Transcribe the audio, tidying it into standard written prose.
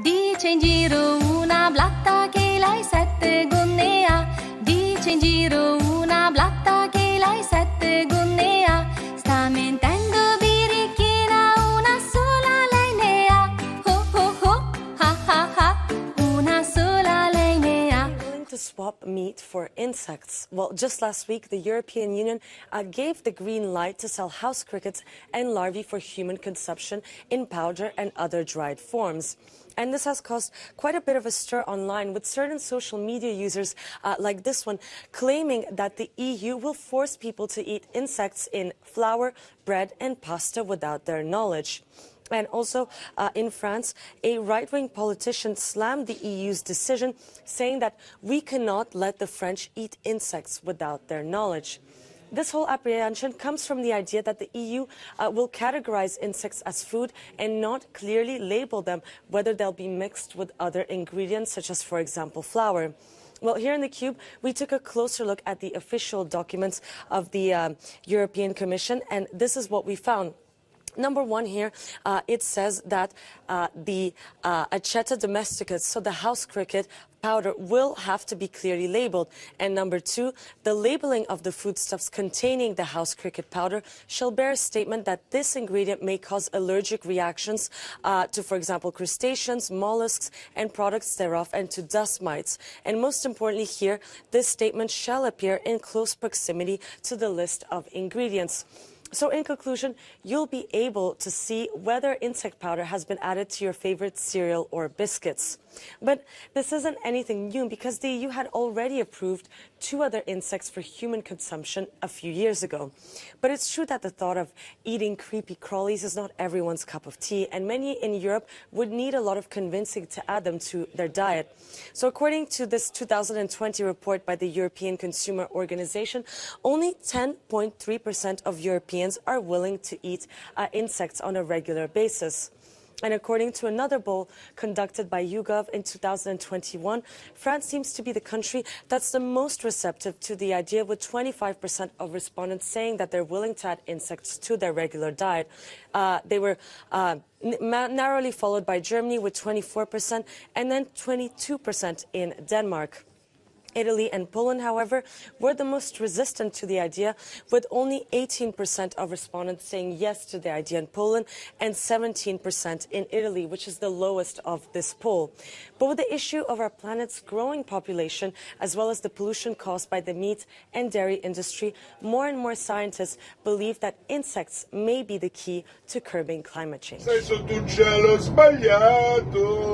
Dice in giro una blatta che lei 7 gonne ha. Dice in giro una blatta che lei 7 gonne ha. Sta mentendo birichina, una sola lei ne ha. Ho ho ho, ha ha ha, una sola lei ne ha. To swap meat for insects. Well, just last week, the European Union gave the green light to sell house crickets and larvae for human consumption in powder and other dried forms. And this has caused quite a bit of a stir online, with certain social media users like this one claiming that the EU will force people to eat insects in flour, bread and pasta without their knowledge. And also in France, a right-wing politician slammed the EU's decision, saying that we cannot let the French eat insects without their knowledge. This whole apprehension comes from the idea that the EU will categorize insects as food and not clearly label them, whether they'll be mixed with other ingredients, such as, for example, flour. Well, here in the Cube, we took a closer look at the official documents of the European Commission, and this is what we found. Number one here, it says that the Acheta domesticus, so the house cricket powder, will have to be clearly labeled. And number two, the labeling of the foodstuffs containing the house cricket powder shall bear a statement that this ingredient may cause allergic reactions to, for example, crustaceans, mollusks, and products thereof, and to dust mites. And most importantly here, this statement shall appear in close proximity to the list of ingredients. So in conclusion, you'll be able to see whether insect powder has been added to your favorite cereal or biscuits. But this isn't anything new, because the EU had already approved 2 other insects for human consumption a few years ago. But it's true that the thought of eating creepy crawlies is not everyone's cup of tea, and many in Europe would need a lot of convincing to add them to their diet. So according to this 2020 report by the European Consumer Organization, only 10.3% of Europeans are willing to eat insects on a regular basis. And according to another poll conducted by YouGov in 2021, France seems to be the country that's the most receptive to the idea, with 25% of respondents saying that they're willing to add insects to their regular diet. They were narrowly followed by Germany with 24% and then 22% in Denmark. Italy and Poland, however, were the most resistant to the idea, with only 18% of respondents saying yes to the idea in Poland and 17% in Italy, which is the lowest of this poll. But with the issue of our planet's growing population, as well as the pollution caused by the meat and dairy industry, more and more scientists believe that insects may be the key to curbing climate change. Sei sotto un cielo sbagliato.